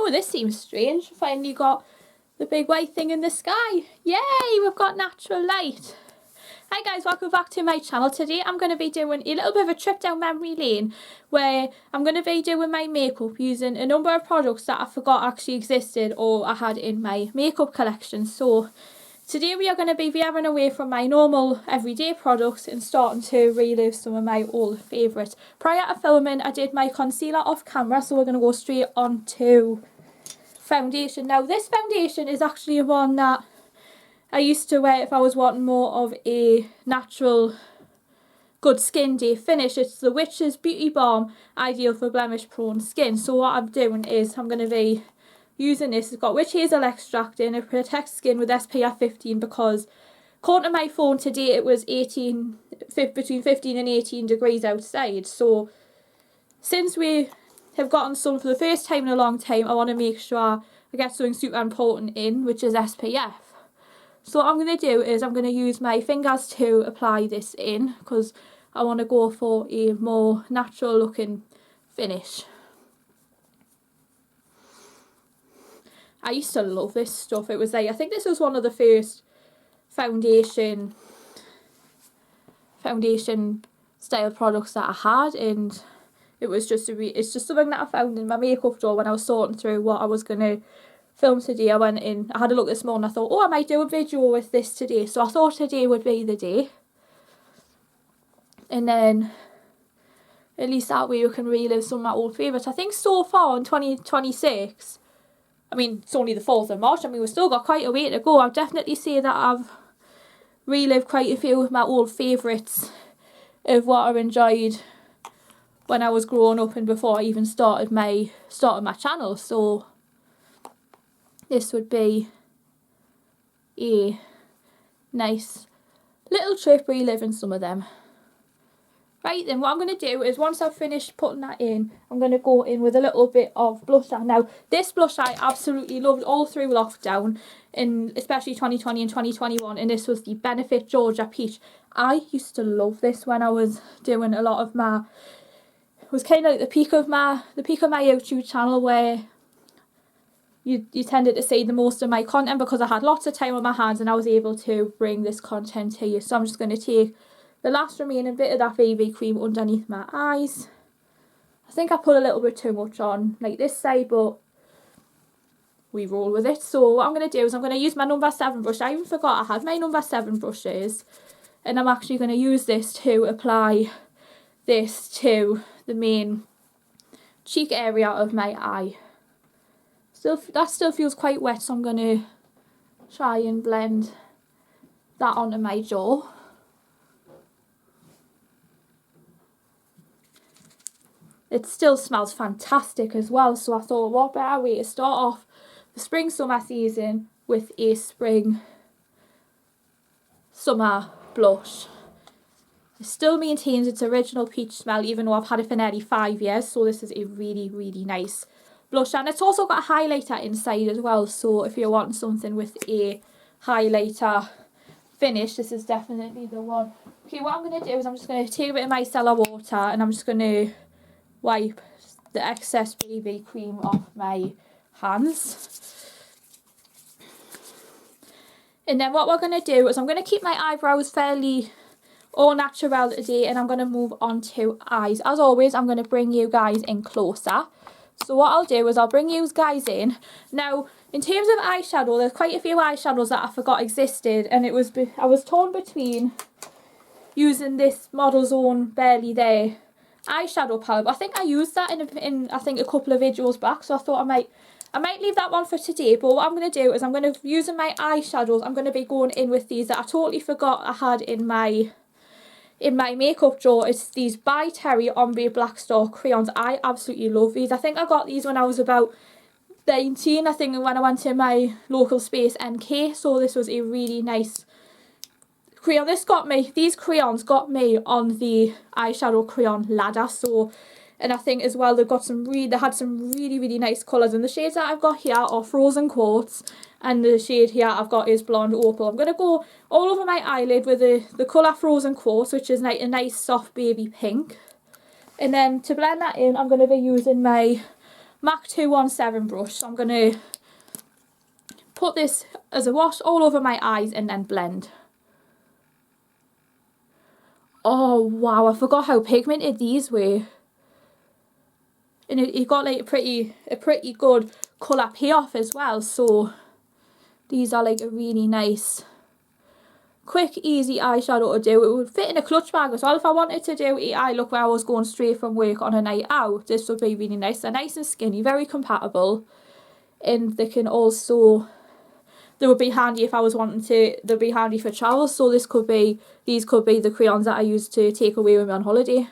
Oh, this seems strange. Finally got the big white thing in the sky. Yay, we've got natural light. Hi guys, welcome back to my channel. Today I'm going to be doing a little bit of a trip down memory lane where I'm going to be doing my makeup using a number of products that I forgot actually existed or I had in my makeup collection. So today we are going to be veering away from my normal everyday products and starting to relive some of my old favourites. Prior to filming I did my concealer off camera, so we're going to go straight on to foundation. Now this foundation is actually one that I used to wear if I was wanting more of a natural good skin day finish. It's the Witch's Beauty Balm, ideal for blemish prone skin. So what I'm doing is I'm going to be using this. It's got witch hazel extract in. It protects skin with SPF 15 because according to my phone today it was between 15 and 18 degrees outside. So since we have gotten sun for the first time in a long time, I want to make sure I get something super important in, which is SPF. So what I'm going to do is I'm going to use my fingers to apply this in because I want to go for a more natural looking finish. I used to love this stuff. It was like, I think this was one of the first foundation style products that I had, and it was just it's just something that I found in my makeup drawer when I was sorting through what I was going to film today. I went in, I had a look this morning, I thought, oh, I might do a video with this today. So I thought today would be the day. And then at least that way we can relive some of my old favourites. I think so far in 2026, I mean, it's only the 4th of March, I mean, we've still got quite a way to go. I'd definitely say that I've relived quite a few of my old favourites of what I enjoyed when I was growing up and before I even started my channel. So this would be a nice little trip reliving some of them. Right then, what I'm going to do is once I've finished putting that in, I'm going to go in with a little bit of blusher. Now, this blush I absolutely loved all through lockdown, and especially 2020 and 2021, and this was the Benefit Georgia Peach. I used to love this when I was doing a lot of my, it was kind of like the peak of my YouTube channel where you tended to see the most of my content because I had lots of time on my hands and I was able to bring this content to you. So I'm just going to take the last remaining bit of that BB cream underneath my eyes. I think I put a little bit too much on like this side, but we roll with it. So what I'm going to do is I'm going to use my number 7 brush. I even forgot I had my number 7 brushes, and I'm actually going to use this to apply this to the main cheek area of my eye. That still feels quite wet, so I'm going to try and blend that onto my jaw. It still smells fantastic as well, so I thought what better way to start off the spring summer season with a spring summer blush. It still maintains its original peach smell even though I've had it for nearly 5 years, so this is a really, really nice blush. And it's also got a highlighter inside as well, so if you're wanting something with a highlighter finish, this is definitely the one. Okay, what I'm going to do is I'm just going to take a bit of micellar water and I'm just going to wipe the excess BB cream off my hands. And then what we're going to do is I'm going to keep my eyebrows fairly au naturel today, and I'm going to move on to eyes. As always, I'm going to bring you guys in closer. So what I'll do is I'll bring you guys in. Now, in terms of eyeshadow, there's quite a few eyeshadows that I forgot existed, and I was torn between using this Model's Own Barely There eyeshadow palette. I think I used that in I think a couple of videos back, so I thought I might leave that one for today. But what I'm going to do is I'm going to, using my eyeshadows, I'm going to be going in with these that I totally forgot I had in my makeup drawer. It's these by Terry Ombre Black crayons. I absolutely love these. I think I got these when I was about 19, I think, when I went to my local space NK, so this was a really nice crayon. These crayons got me on the eyeshadow crayon ladder. So, and I think as well they had some really, really nice colours, and the shades that I've got here are Frozen Quartz, and the shade here I've got is Blonde Opal. I'm going to go all over my eyelid with the colour Frozen Quartz, which is like a nice soft baby pink. And then to blend that in, I'm going to be using my MAC 217 brush. So I'm going to put this as a wash all over my eyes and then blend. Oh wow, I forgot how pigmented these were. And it got like a pretty good colour payoff as well. So these are like a really nice, quick, easy eyeshadow to do. It would fit in a clutch bag as well. If I wanted to do an eye look where I was going straight from work on a night out, this would be really nice. They're nice and skinny, very compatible. And they can also, they would be handy if I was wanting to, they'd be handy for travel. So these could be the crayons that I use to take away with me on holiday.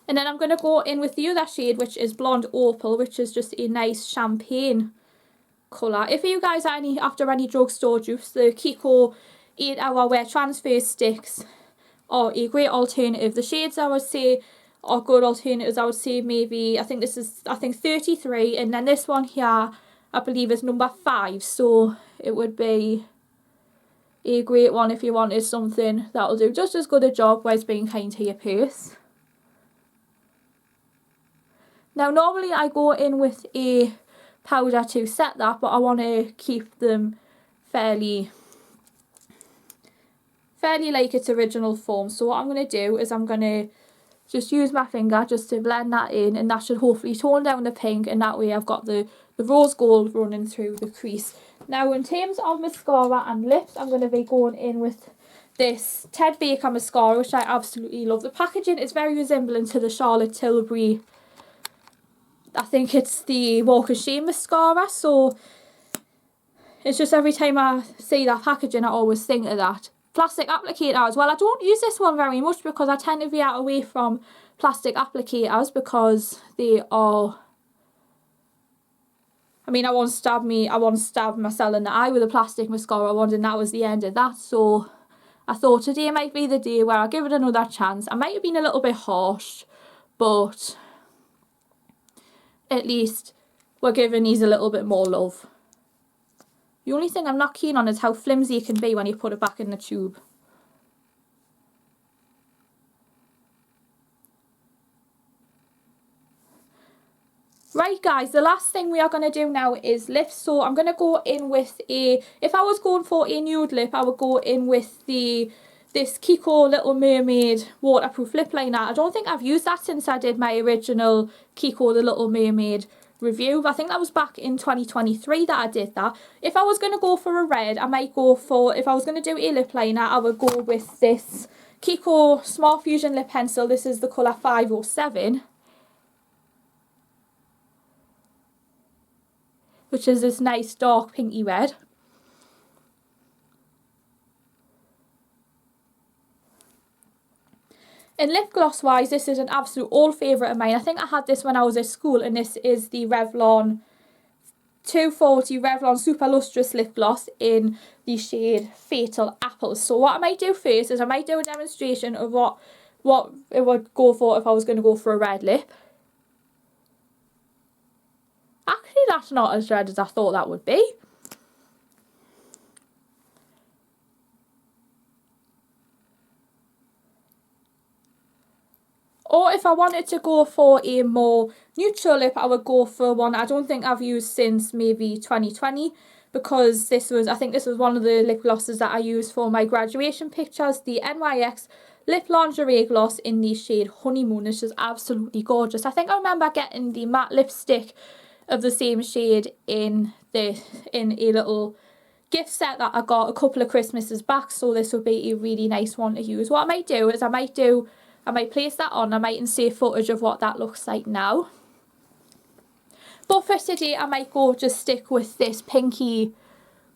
And then I'm going to go in with the other shade, which is Blonde Opal, which is just a nice champagne colour. If you guys are after any drugstore dupes, the Kiko 8-hour wear transfer sticks are a great alternative. The shades I would say are good alternatives. I would say maybe, I think 33, and then this one here I believe is number 5, so it would be a great one if you wanted something that'll do just as good a job whilst being kind to your purse. Now normally I go in with a powder to set that, but I want to keep them fairly like its original form. So what I'm going to do is I'm going to just use my finger just to blend that in, and that should hopefully tone down the pink, and that way I've got the rose gold running through the crease. Now in terms of mascara and lips, I'm going to be going in with this Ted Baker mascara, which I absolutely love. The packaging is very resembling to the Charlotte Tilbury, I think it's the Walk of Shame mascara, so it's just every time I see that packaging I always think of that. Plastic applicator as well. I don't use this one very much because I tend to veer away from plastic applicators because they are, I mean, I once stabbed myself in the eye with a plastic mascara once, and that was the end of that. So I thought today might be the day where I'll give it another chance. I might have been a little bit harsh, but at least we're giving these a little bit more love. The only thing I'm not keen on is how flimsy it can be when you put it back in the tube. Right guys, the last thing we are going to do now is lips. So I'm going to go in with if I was going for a nude lip, I would go in with this Kiko Little Mermaid waterproof lip liner. I don't think I've used that since I did my original Kiko the Little Mermaid review. I think that was back in 2023 that I did that. If I was going to go for a red, I might go for, if I was going to do a lip liner, I would go with this Kiko Smart Fusion Lip Pencil. This is the colour 507. Which is this nice dark pinky red. And lip gloss wise, this is an absolute old favourite of mine. I think I had this when I was at school, and this is the Revlon 240 Revlon Super Lustrous Lip Gloss in the shade Fatal Apple. So what I might do first is I might do a demonstration of what it would go for if I was going to go for a red lip. Actually, that's not as red as I thought that would be. Or if I wanted to go for a more neutral lip, I would go for one I don't think I've used since maybe 2020, because I think this was one of the lip glosses that I used for my graduation pictures, the NYX Lip Lingerie gloss in the shade Honeymoon. It's just absolutely gorgeous. I think I remember getting the matte lipstick of the same shade in a little gift set that I got a couple of Christmases back, so this would be a really nice one to use. What I might do is I might place that on, I might insert footage of what that looks like now. But for today, I might just stick with this pinky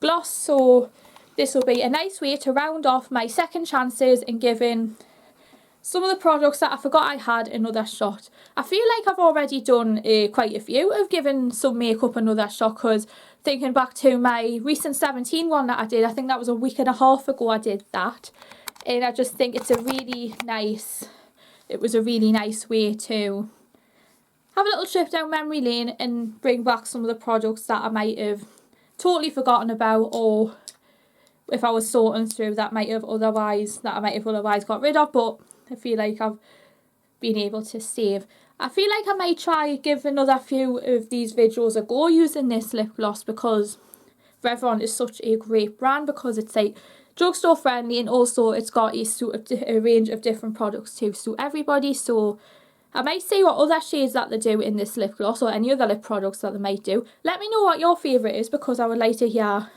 gloss. So this will be a nice way to round off my second chances and giving some of the products that I forgot I had another shot. I feel like I've already done quite a few of giving some makeup another shot, because thinking back to my recent 17 one that I did, I think that was a week and a half ago I did that. And I just think it was a really nice way to have a little trip down memory lane and bring back some of the products that I might have totally forgotten about, or if I was sorting through that I might have otherwise got rid of. But I feel like I've being able to save. I feel like I might try give another few of these videos a go using this lip gloss, because Revlon is such a great brand, because it's like drugstore friendly, and also it's got a range of different products to suit everybody. So I might see what other shades that they do in this lip gloss, or any other lip products that they might do. Let me know what your favourite is, because I would like to hear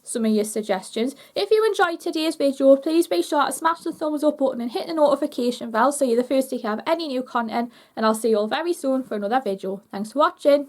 some of your suggestions. If you enjoyed today's video, please be sure to smash the thumbs up button and hit the notification bell so you're the first to hear any new content, and I'll see you all very soon for another video. Thanks for watching.